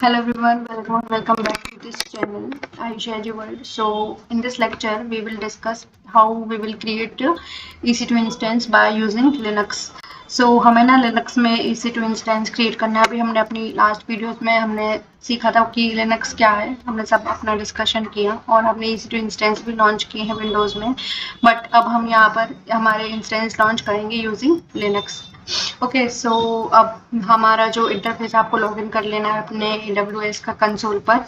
Hello everyone, welcome back to this channel, Ayush World. So in this lecture, we will discuss how we will create EC2 instance by using Linux. So हमें ना Linux में EC2 instance create करना है। अभी हमने अपनी last videos में हमने सीखा था कि Linux क्या है, हमने सब अपना डिस्कशन किया और हमने EC2 instance भी लॉन्च किए हैं विंडोज़ में। बट अब हम यहाँ पर हमारे इंस्टेंस लॉन्च करेंगे यूजिंग Linux। ओके सो अब हमारा जो इंटरफेस आपको लॉगिन कर लेना है अपने AWS का कंसोल पर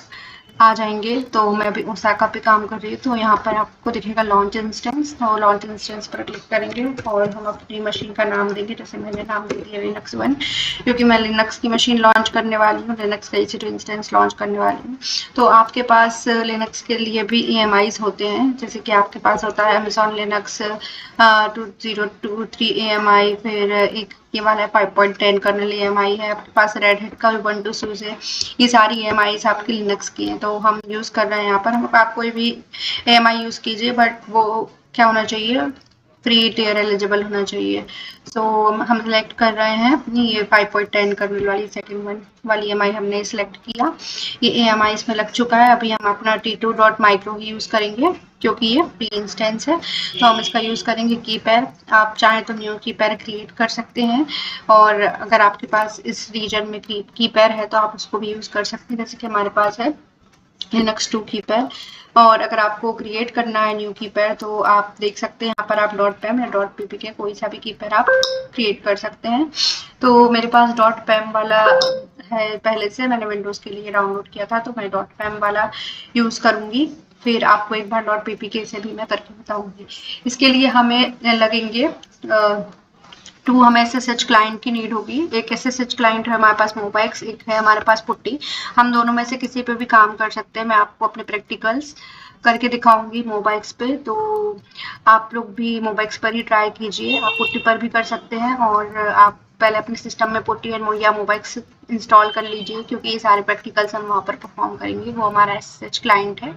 आ जाएंगे। तो मैं अभी ओसाका पे काम कर रही हूँ, तो यहाँ पर आपको दिखेगा लॉन्च इंस्टेंस। तो लॉन्च इंस्टेंस पर क्लिक करेंगे और हम अपनी मशीन का नाम देंगे। जैसे मैंने नाम दे दिया लिनक्स 1, क्योंकि मैं लिनक्स की मशीन लॉन्च करने वाली हूँ, लिनक्स का EC2 इंस्टेंस लॉन्च करने वाली हूँ। तो आपके पास लिनक्स के लिए भी EMIs होते हैं, जैसे कि आपके पास होता है अमेजॉन लिनक्स 2023 EMI, फिर एक ये वाला 5.10 कर्नल EMI है, आपके पास रेड हेड का उबंटू सूज है। ये सारी EMIs आपकी लिनक्स की हैं, तो हम यूज़ कर रहे हैं यहाँ पर। हम आप कोई भी EMI यूज़ कीजिए, बट वो क्या होना चाहिए, फ्री टियर एलिजिबल होना चाहिए। सो हम सिलेक्ट कर रहे हैं ये 5.10 कर्नल वाली सेकेंड वन वाली EMI हमने सिलेक्ट किया। ये EMI इसमें लग चुका है। अभी हम अपना T2.micro ही यूज़ करेंगे, क्योंकि ये फ्री इंस्टेंस है। तो हम इसका यूज़ करेंगे कीपैड। आप चाहें तो न्यू कीपैड क्रिएट कर सकते हैं, और अगर आपके पास इस रीजन में कीपैड है तो आप उसको भी यूज़ कर सकते हैं, जैसे कि हमारे पास है लिनक्स 2 कीपैड। और अगर आपको क्रिएट करना है न्यू कीपैड, तो आप देख सकते हैं यहाँ पर आप .pem या .ppk कोई सा भी कीपैड आप क्रिएट कर सकते हैं। तो मेरे पास .pem वाला है पहले से, मैंने विंडोज़ के लिए डाउनलोड किया था, तो मैं .pem वाला यूज़ करूँगी। फिर आपको एक बार .ppk से भी मैं करके बताऊँगी। इसके लिए हमें लगेंगे हमें SSH क्लाइंट की नीड होगी। एक SSH क्लाइंट है हमारे पास मोबाइक्स, एक है हमारे पास पुट्टी। हम दोनों में से किसी पे भी काम कर सकते हैं। मैं आपको अपने प्रैक्टिकल्स करके दिखाऊंगी मोबाइक्स पे, तो आप लोग भी मोबाइक्स पर ही ट्राई कीजिए। आप पुट्टी पर भी कर सकते हैं, और आप पहले अपने सिस्टम में पुट्टी या मोबाइक्स इंस्टॉल कर लीजिए, क्योंकि ये सारे प्रैक्टिकल्स हम वहाँ पर परफॉर्म करेंगे। वो हमारा SSH क्लाइंट है,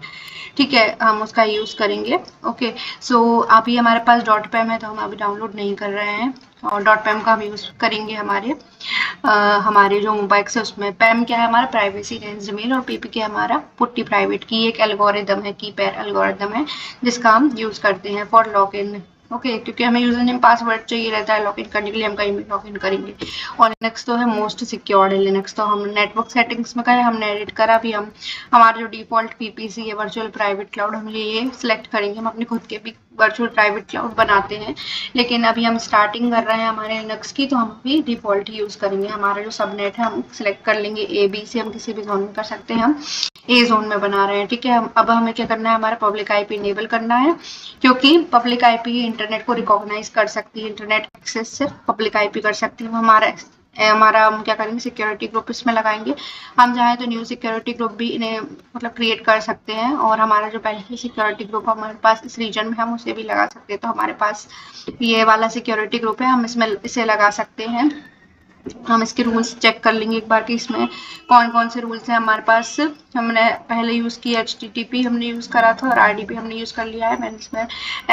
ठीक है, हम उसका यूज़ करेंगे। ओके सो अभी हमारे पास .pem है, तो हम अभी डाउनलोड नहीं कर रहे हैं, और .pem का हम यूज़ करेंगे हमारे जो मोबाइल्स है उसमें। पैम क्या है हमारा, प्राइवेसी रेंज मेल, और PPK हमारा पुट्टी प्राइवेट की एक एल्गोरिदम है, कीपैड एल्गोरिदम है, जिसका हम यूज़ करते हैं फॉर लॉगिन। ओके क्योंकि हमें यूजर नेम पासवर्ड चाहिए रहता है लॉगिन करने के लिए, हम कहीं भी लॉगिन करेंगे। और लिनक्स तो है मोस्ट सिक्योर्ड है लिनक्स। तो हम नेटवर्क सेटिंग्स में गए, हमने एडिट करा भी, हम हमारा जो डिफॉल्ट PPC है वर्चुअल प्राइवेट क्लाउड, हम ये सिलेक्ट करेंगे। हम अपने खुद के भी वर्चुअल प्राइवेट क्लाउड बनाते हैं, लेकिन अभी हम स्टार्टिंग कर रहे हैं हमारे लिनक्स की, तो हम भी डिफॉल्ट ही यूज़ करेंगे। हमारा जो सबनेट है हम सिलेक्ट कर लेंगे AB से, हम किसी भी जोन में कर सकते हैं, हम A जोन में बना रहे हैं, ठीक है। अब हमें क्या करना है, हमारा पब्लिक IP इनेबल करना है, क्योंकि पब्लिक IP इंटरनेट को रिकॉग्नाइज कर सकती है, इंटरनेट एक्सेस से पब्लिक IP कर सकती है। हमारा हम क्या करेंगे, सिक्योरिटी ग्रुप इसमें लगाएंगे। हम चाहें तो न्यू सिक्योरिटी ग्रुप भी इन्हें मतलब क्रिएट कर सकते हैं, और हमारा जो पहले सिक्योरिटी ग्रुप हमारे पास इस रीजन में हम उसे भी लगा सकते हैं। तो हमारे पास ये वाला सिक्योरिटी ग्रुप है, हम इसमें इसे लगा सकते हैं। हम इसके रूल्स चेक कर लेंगे एक बार कि इसमें कौन कौन से रूल्स हैं हमारे पास। हमने पहले यूज़ किया HTTP हमने यूज़ करा था, और RDP हमने यूज़ कर लिया है। मैंने इसमें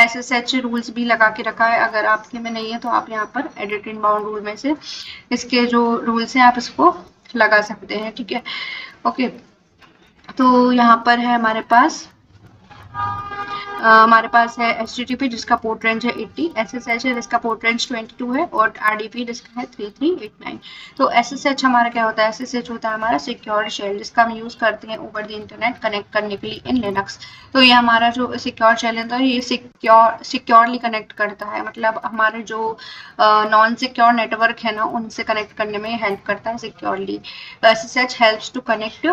SSH रूल्स भी लगा के रखा है। अगर आपके में नहीं है तो आप यहाँ पर एडिट इनबाउंड रूल में से इसके जो रूल्स हैं आप इसको लगा सकते हैं, ठीक है। ओके तो यहाँ पर है हमारे पास है HTTP जिसका पोर्ट रेंज है 80, SSH है जिसका पोर्ट रेंज 22 है, और RDP जिसका है 3389। तो SSH हमारा क्या होता है, SSH होता है हमारा सिक्योर शेल, जिसका हम यूज़ करते हैं ओवर द इंटरनेट कनेक्ट करने के लिए इन लिनक्स। तो ये हमारा जो सिक्योर शेल है, तो ये सिक्योरली कनेक्ट करता है, मतलब हमारे जो नॉन सिक्योर नेटवर्क है ना, उनसे कनेक्ट करने में हेल्प करता है securely. SSH helps to connect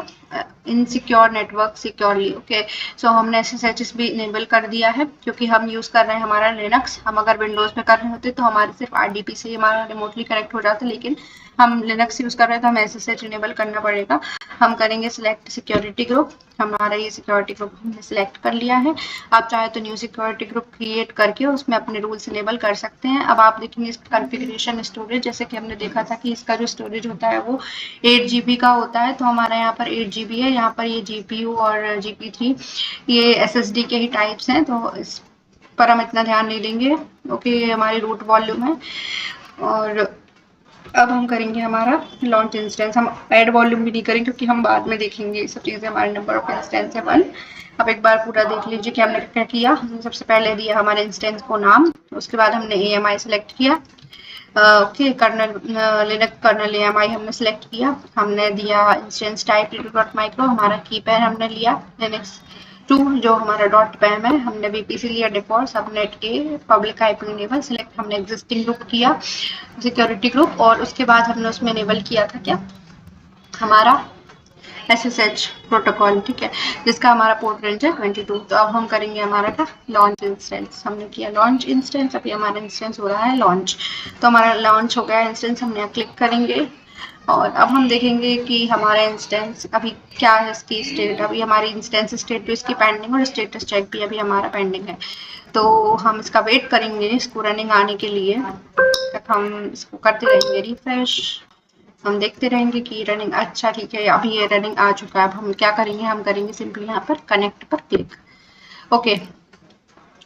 in secure network securely. Okay so हमने SSH भी इनेबल कर दिया है, क्योंकि हम यूज़ कर रहे हैं हमारा लिनक्स। हम अगर विंडोज़ में कर रहे होते तो हमारे सिर्फ RDP से हमारा रिमोटली कनेक्ट हो जाता, लेकिन हम लिनक्स यूज़ कर रहे हैं तो हमें SSH इनेबल करना पड़ेगा। हम करेंगे सिलेक्ट सिक्योरिटी ग्रुप, हमारा ये सिक्योरिटी ग्रुप हमने सिलेक्ट कर लिया है। आप चाहे तो न्यू सिक्योरिटी ग्रुप क्रिएट करके उसमें अपने रूल्स इनेबल कर सकते हैं। अब आप देखेंगे इसका कॉन्फ़िगरेशन स्टोरेज, जैसे कि हमने देखा था कि इसका जो स्टोरेज होता है वो 8 GB का होता है, तो हमारा यहाँ पर 8 GB है। यहाँ पर ये GPU और GP3 ये SSD के ही टाइप्स हैं, तो इस पर हम इतना ध्यान नहीं देंगे। ओके ये हमारी रूट वॉल्यूम है, और अब हम करेंगे हमारा लॉन्च इंस्टेंस। हम ऐड वॉल्यूम भी नहीं करेंगे क्योंकि हम बाद में देखेंगे ये सब चीज़ें। हमारे नंबर ऑफ इंस्टेंस है 1। अब एक बार पूरा देख लीजिए कि हमने क्या किया। हमने सबसे पहले दिया हमारे इंस्टेंस को नाम, उसके बाद हमने AMI सेलेक्ट किया। Okay, kernel Linux kernel AMI हमने सेलेक्ट किया। हमने दिया इंस्टेंस टाइप डॉट माइक्रो, हमारा की पैर हमने लिया लिनक्स 2 जो हमारा डॉट पैम है, हमने VPC लिया डिफॉल्ट सबनेट के पब्लिक आईपी इनेबल सिलेक्ट, हमने एग्जिस्टिंग ग्रुप किया सिक्योरिटी ग्रुप, और उसके बाद हमने उसमें इनेबल किया था क्या, हमारा SSH प्रोटोकॉल, ठीक है, जिसका हमारा पोर्ट रेंज है 22। तो अब हम करेंगे हमारा क्या, लॉन्च इंस्टेंस। हमने किया लॉन्च इंस्टेंस, अभी हमारा इंस्टेंस हो रहा है लॉन्च। तो हमारा लॉन्च हो गया इंस्टेंस, हम यहाँ क्लिक करेंगे और अब हम देखेंगे कि हमारा इंस्टेंस अभी क्या है, इसकी स्टेट। अभी हमारी इंस्टेंस स्टेट तो इसकी पेंडिंग, और स्टेटस चेक भी अभी हमारा पेंडिंग है। तो हम इसका वेट करेंगे इसको रनिंग आने के लिए, तक हम इसको करते रहेंगे रिफ्रेश। हम देखते रहेंगे कि रनिंग, अच्छा ठीक है, अभी ये रनिंग आ चुका है। अब हम क्या करेंगे, हम करेंगे सिंपली यहाँ पर कनेक्ट पर क्लिक। ओके,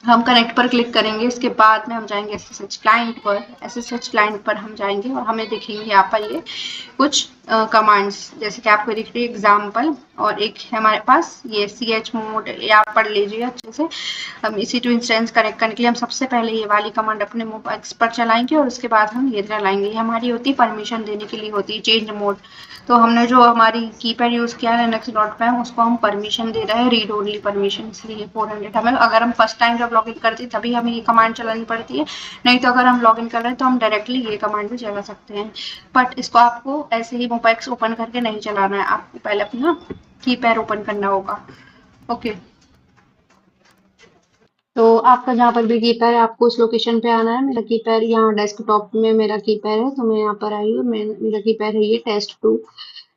हम कनेक्ट पर क्लिक करेंगे, इसके बाद में हम जाएंगे SSH क्लाइंट पर। SSH क्लाइंट पर हम जाएंगे और हमें दिखेंगे यहाँ पर ये कुछ कमांड्स, जैसे कि आपको दिख रही है एग्जाम्पल, और एक है हमारे पास ये chmod, ये आप पढ़ लीजिए अच्छे से। हम EC2 इंस्टेंस कनेक्ट करने के लिए हम सबसे पहले ये वाली कमांड अपने मोबाइल पर चलाएंगे और उसके बाद हम ये चलाएंगे। ये हमारी होती है परमिशन देने के लिए होती है, चेंज मोड। तो हमने जो हमारी कीपैड यूज किया है लिनक्स डॉट पैम, उसको हम परमिशन दे रहे हैं रीड ओनली परमिशन, इसलिए 400 हमें, अगर हम फर्स्ट टाइम जब लॉगिन करते हैं तभी हमें ये कमांड चलानी पड़ती है, नहीं तो अगर हम लॉगिन कर रहे हैं तो हम डायरेक्टली ये कमांड भी चला सकते हैं। बट इसको आपको ऐसे ही मोबाइल ओपन करके नहीं चलाना है, आपको पहले अपना कीपैड ओपन करना होगा। ओके, तो आपका जहाँ पर भी कीपैड है आपको उस लोकेशन पे आना है। मेरा कीपैड यहाँ डेस्कटॉप में मेरा कीपैड है, तो मैं यहाँ पर आई हूँ। मैं मेरा कीपैड है ये test2।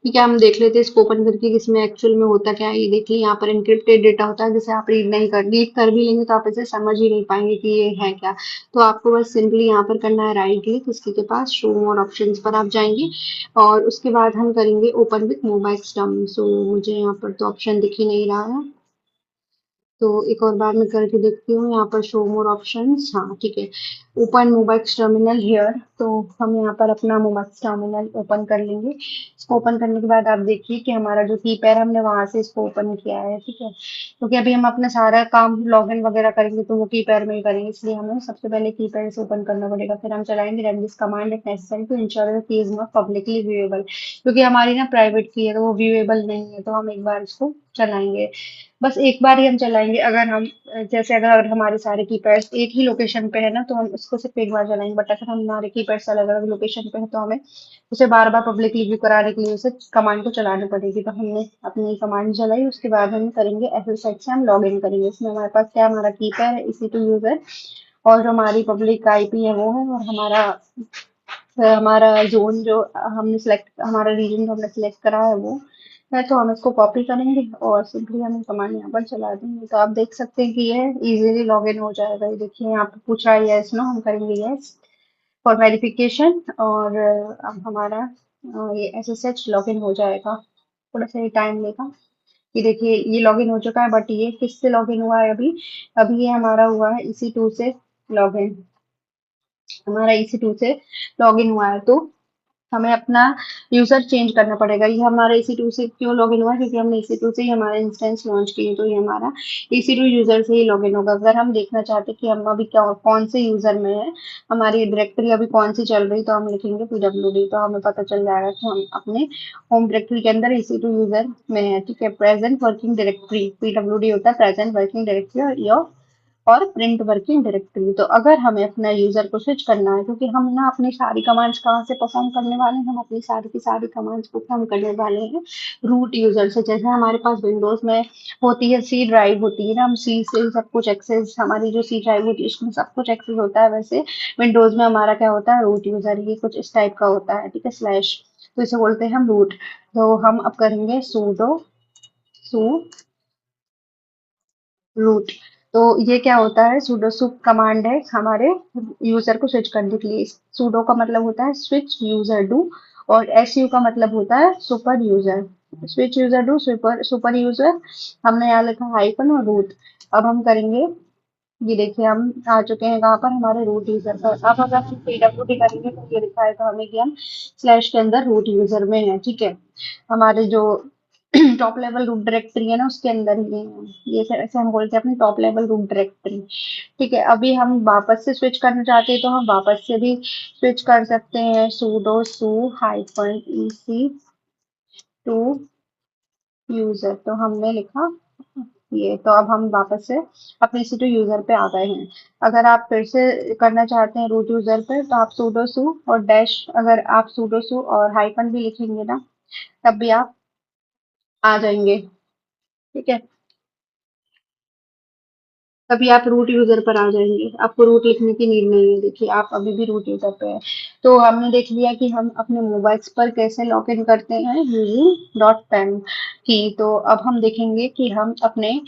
ठीक है, हम देख लेते हैं इसको ओपन करके कि इसमें एक्चुअल में होता क्या है। ये देख लीजिए, यहाँ पर एन्क्रिप्टेड डेटा होता है, जिसे आप रीड कर भी लेंगे तो आप इसे समझ ही नहीं पाएंगे कि ये है क्या। तो आपको बस सिंपली यहाँ पर करना है राइट क्लिक, इसके के पास शो मोर ऑप्शंस पर आप जाएंगे और उसके बाद हम करेंगे ओपन विथ मोबाइल स्टम। सो मुझे यहाँ पर तो ऑप्शन दिख ही नहीं रहा है, तो एक और बार मैं करके देखती हूँ। यहाँ पर शो मोर ऑप्शंस, हाँ ठीक है, ओपन मोबाइल टर्मिनल हियर। तो हम यहाँ पर अपना मोबाइल टर्मिनल ओपन कर लेंगे। इसको ओपन करने के बाद आप देखिए कि हमारा जो कीपैड हमने वहां से इसको ओपन किया है, ठीक है, क्योंकि अभी हम अपना सारा काम लॉगिन वगैरह करेंगे तो वो कीपैड में ही करेंगे, इसलिए हमें सबसे पहले कीपैड से ओपन करना पड़ेगा। फिर हम चलाएंगे run this command if necessary to ensure the key is not publicly viewable, क्योंकि हमारी ना प्राइवेट की है तो वो व्यूएबल नहीं है, तो हम एक बार इसको चलाएंगे। बस एक बार ही हम चलाएंगे। अगर हम जैसे अगर हमारे सारे कीपैड्स एक ही लोकेशन पे है ना, तो हम उसको सिर्फ एक बार चलाएंगे। बट अगर हमारे कीपैड्स अलग अलग लोकेशन पे है तो हमें उसे बार बार पब्लिकली व्यू कराने के लिए उसे कमांड को चलानी पड़ेगी। तो हमने अपनी कमांड चलाई, उसके बाद हम करेंगे SSH से हम लॉग इन करेंगे। इसमें हमारे पास क्या, हमारा कीपैड है EC2 यूजर, और जो हमारी पब्लिक आईपी है वो है, और हमारा जोन जो हमने सिलेक्ट, हमारा रीजन जो हमने सिलेक्ट करा है वो है। तो हम इसको कॉपी करेंगे और सिंपली हम कमांड यहाँ पर चला देंगे। तो आप देख सकते हैं कि ये इजीली लॉगिन हो जाएगा। ये देखिए यहाँ पे पूछ रहा है यस नो, हम करेंगे यस फॉर वेरिफिकेशन, और अब हमारा ये SSH लॉगिन हो जाएगा। थोड़ा सा ये टाइम लेगा। ये देखिए ये लॉगिन हो चुका है, बट ये किससे लॉगिन हुआ है अभी, अभी ये हमारा हुआ है EC2 से लॉगिन, हमारा EC2 से लॉगिन हुआ है। तो हमें अपना यूजर चेंज करना पड़ेगा। ये हमारा EC2 से क्यों लॉगिन हुआ है, क्योंकि हमने EC2 से ही हमारा इंस्टेंस लॉन्च किए, तो ये हमारा EC2 यूजर से ही लॉगिन होगा। अगर हम देखना चाहते हैं कि हम अभी क्या कौन से यूजर में है, हमारी डायरेक्टरी अभी कौन सी चल रही, तो हम लिखेंगे PWD, तो हमें पता चल जाएगा कि हम अपने होम डायरेक्टरी के अंदर EC2 यूजर में है। ठीक है, प्रेजेंट वर्किंग डायरेक्टरी, PWD होता है प्रेजेंट वर्किंग डायरेक्टरी, और प्रिंट वर्किंग डायरेक्टरी। तो अगर हमें अपना यूजर को स्विच करना है, क्योंकि हम ना अपनी सारी कमांड्स कहाँ से परफॉर्म करने वाले हैं, हम अपनी सारी की सारी कमांड्स को हम करने वाले हैं रूट यूजर से। जैसे हमारे पास विंडोज में होती है सी ड्राइव होती है ना, हम सी से सब कुछ एक्सेस, हमारी जो सी ड्राइव होती है उसमें सब कुछ एक्सेस होता है, वैसे विंडोज में हमारा क्या होता है, रूट यूजर, ये कुछ इस टाइप का होता है। ठीक है, स्लैश, तो इसे बोलते हैं हम रूट। तो हम अब करेंगे sudo सू रूट। तो ये क्या होता है, sudo sup कमांड है हमारे यूजर को स्विच करने के लिए। sudo का मतलब होता है स्विच यूजर डू, और su का मतलब होता है super user. Switch user do super super user, हमने यहाँ लिखा हाइफन और रूट। अब हम करेंगे ये देखिए हम आ चुके हैं कहाँ पर, हमारे रूट यूजर पर। अब अगर हम pwd करेंगे तो ये दिखाएगा हमें कि हम स्लैश के अंदर रूट यूजर में है। ठीक है, हमारे जो टॉप लेवल रूट डायरेक्टरी है ना उसके अंदर ही है ये, ऐसे हम बोलते हैं अपनी टॉप लेवल रूट डायरेक्टरी। ठीक है, अभी हम वापस से स्विच करना चाहते हैं तो हम वापस से भी स्विच कर सकते हैं, sudo su -ec to user. तो हमने लिखा ये, तो अब हम वापस से अपने सी टू यूजर पे आ गए हैं। अगर आप फिर से करना चाहते हैं रूट यूजर पे तो आप sudo su और डैश, अगर आप sudo su और हाइफन भी लिखेंगे ना तब भी आप आ जाएंगे। ठीक है, तभी आप रूट यूजर पर आ जाएंगे, आपको रूट लिखने की नीड नहीं है। देखिए आप अभी भी रूट यूजर पे है। तो हमने देख लिया कि हम अपने मोबाइल्स पर कैसे लॉग इन करते हैं यूजिंग डॉट पेम की। तो अब हम देखेंगे कि हम अपने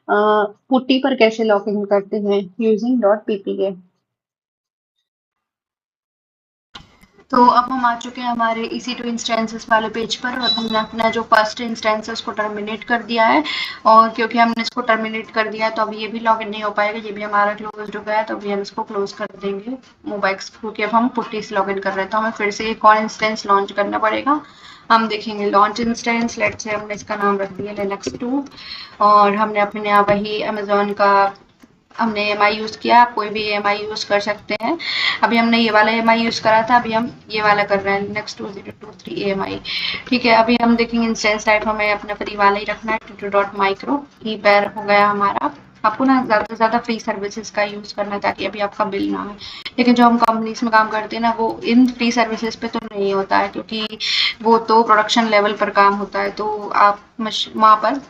पुट्टी पर कैसे लॉग इन करते हैं यूजिंग डॉट पीपीके। तो अब हम आ चुके हैं हमारे EC2 इंस्टेंसेस वाले पेज पर, और हमने अपना जो फर्स्ट इंस्टेंस है उसको टर्मिनेट कर दिया है। और क्योंकि हमने इसको टर्मिनेट कर दिया है तो अभी ये भी लॉगिन नहीं हो पाएगा, ये भी हमारा क्लोज हो गया है, तो अभी हम इसको क्लोज कर देंगे मोबाइल्स, क्योंकि अब हम पुट्टी से लॉगिन कर रहे हैं। तो हमें फिर से एक और इंस्टेंस लॉन्च करना पड़ेगा। हम देखेंगे लॉन्च इंस्टेंस, लेट से हमने इसका नाम रख दिया लिनक्स 2, और हमने अपने यहाँ वही अमेजोन का हमने EMI यूज़ किया। आप कोई भी EMI यूज़ कर सकते हैं। अभी हमने ये वाला EMI यूज़ करा था, अभी हम ये वाला कर रहे हैं लिनक्स 2023 EMI। ठीक है, अभी हम देखेंगे इंस्टेंस टाइप हमें अपना फ्री वाला ही रखना है, tutor.micro की पैर हो गया हमारा। आपको ना ज़्यादा से ज़्यादा फ्री सर्विसेज का यूज़ करना है ताकि अभी आपका बिल ना आए। लेकिन जो हम कंपनीज में काम करते हैं ना वो इन फ्री सर्विसेज पे तो नहीं होता है, क्योंकि वो तो प्रोडक्शन लेवल पर काम होता है। तो आप वहाँ पर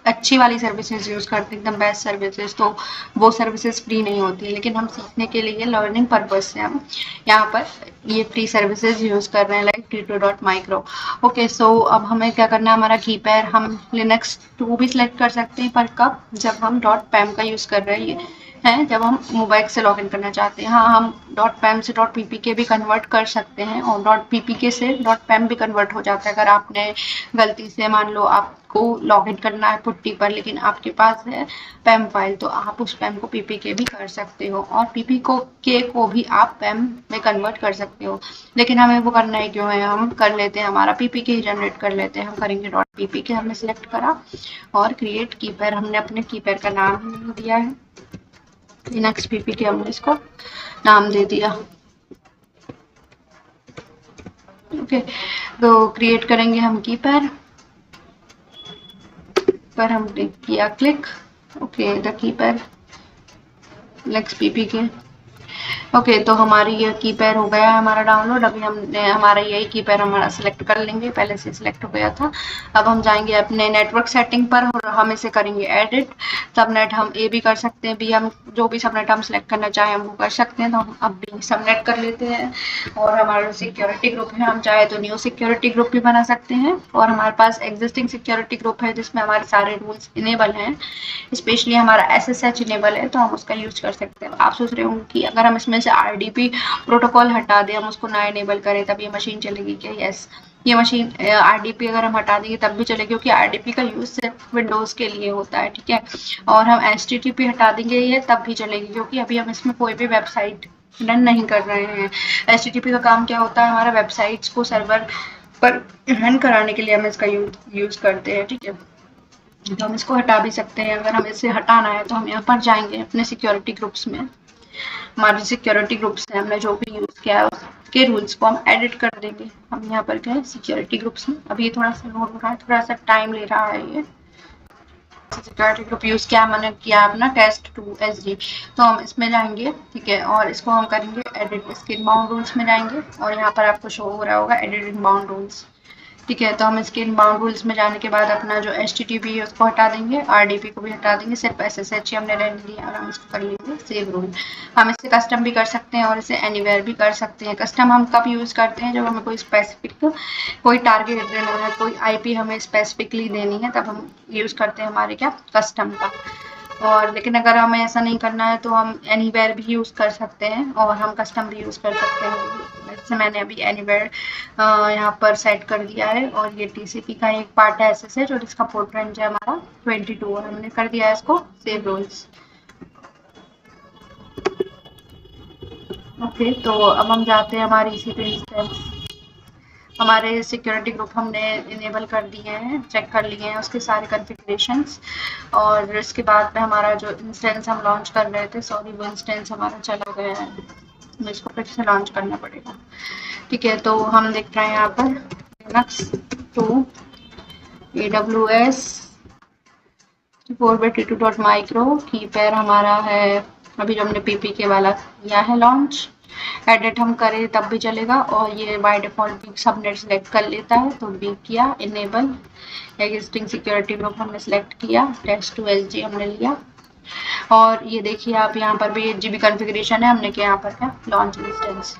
अच्छी वाली सर्विसेज यूज़ करते हैं, एकदम बेस्ट सर्विसेज, तो वो सर्विसेज फ्री नहीं होती। लेकिन हम सीखने के लिए लर्निंग पर्पज से हम यहाँ पर ये फ्री सर्विसेज यूज़ कर रहे हैं, लाइक tutor.micro। ओके, सो अब हमें क्या करना है, हमारा कीपैड हम लिनक्स 2 भी सिलेक्ट कर सकते हैं, पर कब, जब हम .pem का यूज़ कर रहे हैं, जब हम मोबाइल से लॉगिन करना चाहते हैं। हाँ, हम .pem से .ppk भी कन्वर्ट कर सकते हैं, और .ppk से .pem भी कन्वर्ट हो जाता है। अगर आपने गलती से, मान लो आपको लॉगिन करना है पुट्टी पर लेकिन आपके पास है पेम फाइल, तो आप उस पेम को पीपीके भी कर सकते हो, और पीपीके को भी आप पेम में कन्वर्ट कर सकते हो। लेकिन हमें वो करना है क्यों है, हम कर लेते हैं, हमारा पीपीके ही जनरेट कर लेते हैं। हम करेंगे .ppk, हमने सिलेक्ट करा, और क्रिएट कीपैड, हमने अपने कीपैड का नाम दिया है लिनक्स पीपीके, हमने इसको नाम दे दिया। ओके, तो क्रिएट करेंगे हम कीपैड पर, हमने किया click. Okay, the keypad Linux PPK. Okay, तो हमारी ये कीपैड हो गया है हमारा डाउनलोड। अभी हमने हमारा यही कीपैड हमारा सिलेक्ट कर लेंगे, पहले से सिलेक्ट हो गया था। अब हम जाएंगे अपने नेटवर्क सेटिंग पर और हम इसे करेंगे एडिट। सबनेट हम ए भी कर सकते हैं, बी, हम जो भी सबनेट हम सिलेक्ट करना चाहें हम वो कर सकते हैं। तो हम अब भी सबनेट कर लेते हैं, और हमारा सिक्योरिटी ग्रुप है, हम चाहे तो न्यू सिक्योरिटी ग्रुप भी बना सकते हैं, और हमारे पास एग्जिस्टिंग सिक्योरिटी ग्रुप है जिसमें हमारे सारे रूल्स इनेबल हैं, स्पेशली हमारा SSH इनेबल है, तो हम उसका यूज कर सकते हैं। आप सोच रहे होंगे कि अगर हम इसमें से RDP प्रोटोकॉल हटा दें, हम उसको ना इनेबल करें तब ये मशीन चलेगी क्या? यस, ये मशीन RDP अगर हम हटा देंगे तब भी चलेगी, क्योंकि RDP का यूज सिर्फ विंडोज के लिए होता है। ठीक है, और हम HTTP हटा देंगे ये तब भी चलेगी, क्योंकि अभी हम इसमें कोई भी वेबसाइट रन नहीं कर रहे हैं। HTTP का काम क्या होता है, हमारा वेबसाइट्स को सर्वर पर रन कराने के लिए हम इसका यूज करते हैं। ठीक है, तो हम इसको हटा भी सकते हैं। अगर हमें इसे हटाना है तो हम यहाँ पर जाएंगे अपने सिक्योरिटी ग्रुप्स में, हमारे सिक्योरिटी ग्रुप्स हैं, हमने जो भी यूज किया है उसके रूल्स को हम एडिट कर देंगे। हम यहाँ पर गए सिक्योरिटी ग्रुप्स में, अभी ये थोड़ा सा लोड हो रहा है, थोड़ा सा टाइम ले रहा है ये। सिक्योरिटी ग्रुप यूज किया मैंने, किया अपना test2sg, तो हम इसमें जाएंगे। ठीक है, और इसको हम करेंगे एडिट, इसके इनबाउंड रूल्स में जाएंगे, और यहाँ पर आपको शो हो रहा होगा एडिट इनबाउंड रूल्स। ठीक है, तो हम इसके इनबाउंड रूल्स में जाने के बाद अपना जो HTTP है उसको हटा देंगे, RDP को भी हटा देंगे, सिर्फ SSH ही हमने रहने दिया, और हम इसको कर लेंगे सेव रूल। हम इसे कस्टम भी कर सकते हैं और इसे एनीवेयर भी कर सकते हैं। कस्टम हम कब यूज़ करते हैं, जब हमें कोई स्पेसिफिक कोई टारगेट देना है, कोई IP हमें स्पेसिफिकली देनी है, तब हम यूज़ करते हैं हमारे क्या, कस्टम का। और लेकिन अगर हमें ऐसा नहीं करना है तो हम एनीवेयर भी यूज़ कर सकते हैं, और हम कस्टम भी यूज़ कर सकते हैं। जैसे मैंने अभी एनीवेयर यहाँ पर सेट कर दिया है, और ये TCP का एक पार्ट है SSH, और इसका पोर्ट रेंज है हमारा 22, और हमने कर दिया है इसको सेव रूल्स। ओके, तो अब हम जाते हैं हमारे EC2 इंस्टेंस। हमारे सिक्योरिटी ग्रुप हमने इनेबल कर दिए हैं, चेक कर लिए हैं उसके सारे कॉन्फ़िगरेशंस, और इसके बाद में हमारा जो इंस्टेंस हम लॉन्च कर रहे थे, सॉरी वो इंस्टेंस हमारा चला गया है, हमें इसको फिर से लॉन्च करना पड़ेगा। ठीक है, तो हम देख रहे हैं यहाँ पर लिनक्स 2 AWS 4/2.micro की पैर हमारा है, अभी जो हमने PPK वाला किया है लॉन्च। एडिट हम करें तब भी चलेगा, और ये बाय डिफॉल्ट भी सबनेट सेलेक्ट कर लेता है, तो भी किया इनेबल। एग्जिस्टिंग सिक्योरिटी ग्रुप हमने सेलेक्ट किया, टेस्ट टू SG हमने लिया, और ये देखिए आप यहाँ पर भी 8 GB कॉन्फ़िगरेशन है, हमने क्या यहाँ पर क्या लॉन्च इंस्टेंस।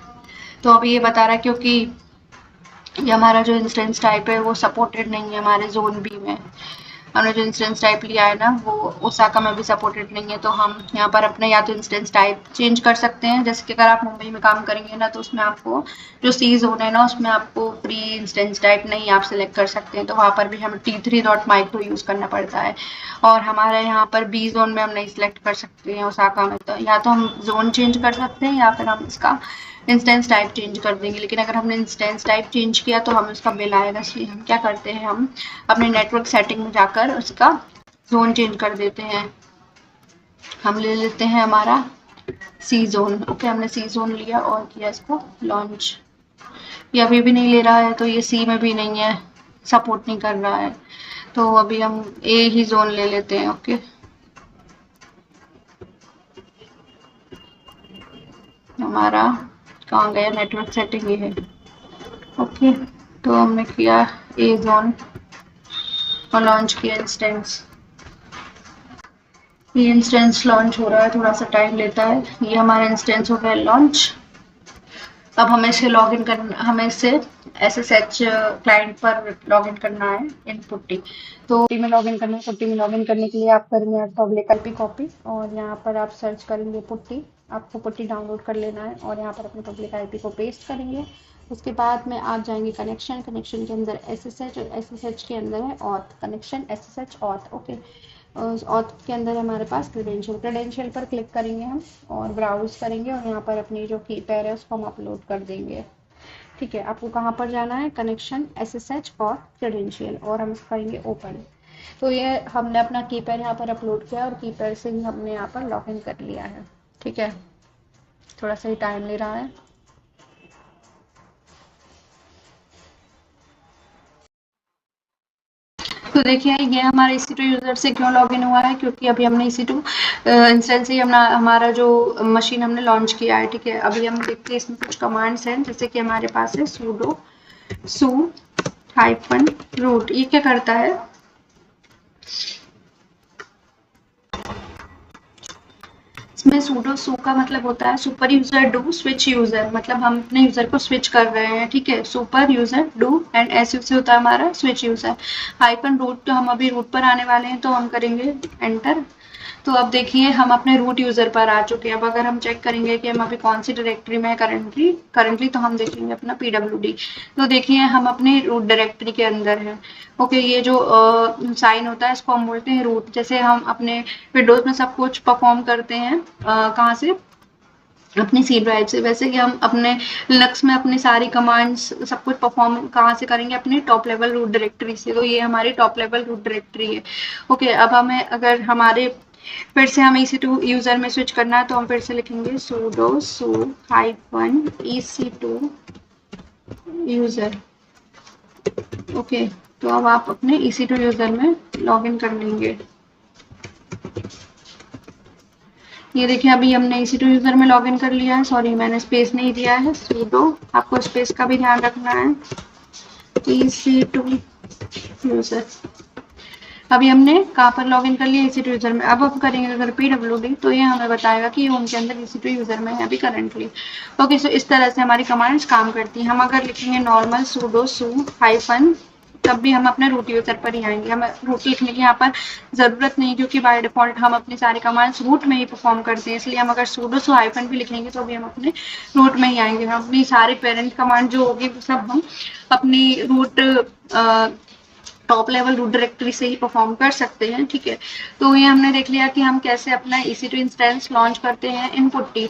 तो अभी ये बता रहा है क्योंकि ये हमारा जो इंस्टेंस टाइप है वो सपोर्टेड नहीं है हमारे जोन बी में। हमने जो इंस्टेंस टाइप लिया है ना वो ओसाका में भी सपोर्टेड नहीं है, तो हम यहाँ पर अपने या तो इंस्टेंस टाइप चेंज कर सकते हैं, जैसे कि अगर आप मुंबई में काम करेंगे ना तो उसमें आपको जो सी जोन है ना उसमें आपको फ्री इंस्टेंस टाइप नहीं आप सिलेक्ट कर सकते हैं, तो वहाँ पर भी हमें T3.micro यूज़ करना पड़ता है। और हमारे यहाँ पर बी जोन में हम नहीं सिलेक्ट कर सकते हैं ओसाका में, तो या तो हम जोन चेंज कर सकते हैं या फिर हम इसका इंस्टेंस टाइप चेंज कर देंगे। लेकिन अगर हमने इंस्टेंस टाइप चेंज किया तो हमें उसका बिल आएगा, इसलिए हम क्या करते हैं, हम अपने नेटवर्क सेटिंग में जाकर उसका जोन चेंज कर देते हैं। हम ले लेते हैं हमारा सी जोन। ओके, हमने सी जोन लिया और किया इसको लॉन्च। ये अभी भी नहीं ले रहा है, तो ये सी में भी नहीं है, सपोर्ट नहीं कर रहा है, तो अभी हम ए ही जोन ले लेते हैं। ओके, हमारा कहाँ गया नेटवर्क सेटिंग, ये है। ओके, तो हमने किया ए जोन और लॉन्च किया इंस्टेंस। ये इंस्टेंस लॉन्च हो रहा है, थोड़ा सा टाइम लेता है। ये हमारा इंस्टेंस हो गया लॉन्च। अब हमें इसे लॉगिन करना, हमें इसे SSH क्लाइंट पर लॉगिन करना है इन पुट्टी। तो पुट्टी में लॉगिन करना है। पुट्टी में लॉगिन करने के लिए आप करेंगे पब्लिक IP कॉपी, और यहाँ पर आप सर्च करेंगे पुट्टी। आपको पुट्टी डाउनलोड कर लेना है और यहाँ पर अपनी पब्लिक IP को पेस्ट करेंगे। उसके बाद में आप जाएंगे कनेक्शन, कनेक्शन के अंदर SSH, और SSH के अंदर है auth connection, SSH auth. Okay, auth के अंदर हमारे पास क्रेडेंशियल, क्रेडेंशियल पर क्लिक करेंगे हम और ब्राउज करेंगे, और यहाँ पर अपनी जो की पैर है उसको हम अपलोड कर देंगे। ठीक है, आपको कहाँ पर जाना है, कनेक्शन, SSH और क्रेडेंशियल, और हम इसको करेंगे ओपन। तो ये हमने अपना की पैर यहाँ पर अपलोड किया और की पैर से ही हमने यहाँ पर लॉग इन कर लिया है। ठीक है, थोड़ा सा ही टाइम ले रहा है। तो देखिए ये हमारा EC2 यूजर से क्यों लॉगिन हुआ है, क्योंकि अभी हमने EC2 इंस्टेंस ही हमारा जो मशीन हमने लॉन्च किया है। ठीक है, अभी हम देखते हैं इसमें कुछ कमांड्स हैं, जैसे कि हमारे पास है sudo su -root। ये क्या करता है, इसमें sudo su का मतलब होता है super user do switch user, मतलब हम अपने यूजर को स्विच कर रहे हैं। ठीक है, super user do, and SU से होता है हमारा स्विच यूजर। -root, तो हम अभी रूट पर आने वाले हैं, तो हम करेंगे एंटर। तो अब देखिए हम अपने रूट यूजर पर आ चुके हैं। अब अगर हम चेक करेंगे कि हम अभी कौन सी डायरेक्टरी में है करंटली, तो हम देखेंगे अपना PWD। तो देखिए हम अपने रूट डायरेक्टरी के अंदर हैं। ओके, ये जो साइन होता है इसको हम बोलते हैं रूट। जैसे हम अपने विंडोज में सब कुछ परफॉर्म करते हैं कहाँ से, अपनी सी ड्राइव से, वैसे कि हम अपने लिनक्स में अपनी सारी कमांड्स सब कुछ परफॉर्म कहाँ से करेंगे, अपनी टॉप लेवल रूट डायरेक्टरी से। तो ये हमारी टॉप लेवल रूट डायरेक्टरी है। ओके, अब हमें अगर हमारे फिर से हमें EC2 यूजर में स्विच करना है, तो हम फिर से लिखेंगे sudo su -EC2 user. Okay, तो अब आप अपने EC2 यूजर में लॉग इन कर लेंगे। ये देखिए अभी हमने EC2 यूजर में लॉगिन कर लिया है। सॉरी, मैंने स्पेस नहीं दिया है, sudo, आपको स्पेस का भी ध्यान रखना है, EC2 यूजर। अभी हमने कहाँ पर लॉगिन कर लिया, EC2 यूजर में। अब हम करेंगे अगर PWD, तो ये हमें बताएगा कि होम के अंदर EC2 यूजर में है अभी करंटली। ओके, सो इस तरह से हमारी कमांड्स काम करती हैं। हम अगर लिखेंगे नॉर्मल sudo su -, तब भी हम अपने रूट यूजर पर ही आएंगे। हमें रूट लिखने की यहाँ पर जरूरत नहीं, क्योंकि बाय डिफॉल्ट हम अपनी सारी कमांड्स रूट में ही परफॉर्म करते हैं। इसलिए हम अगर sudo su - भी लिखेंगे तो भी हम अपने रूट में ही आएंगे। हम अपनी सारी पेरेंट कमांड जो होगी वो सब हम अपनी root top level root directory से ही परफॉर्म कर सकते हैं। ठीक है, तो ये हमने देख लिया कि हम कैसे अपना EC2 इंस्टेंस लॉन्च करते हैं इन पुट्टी।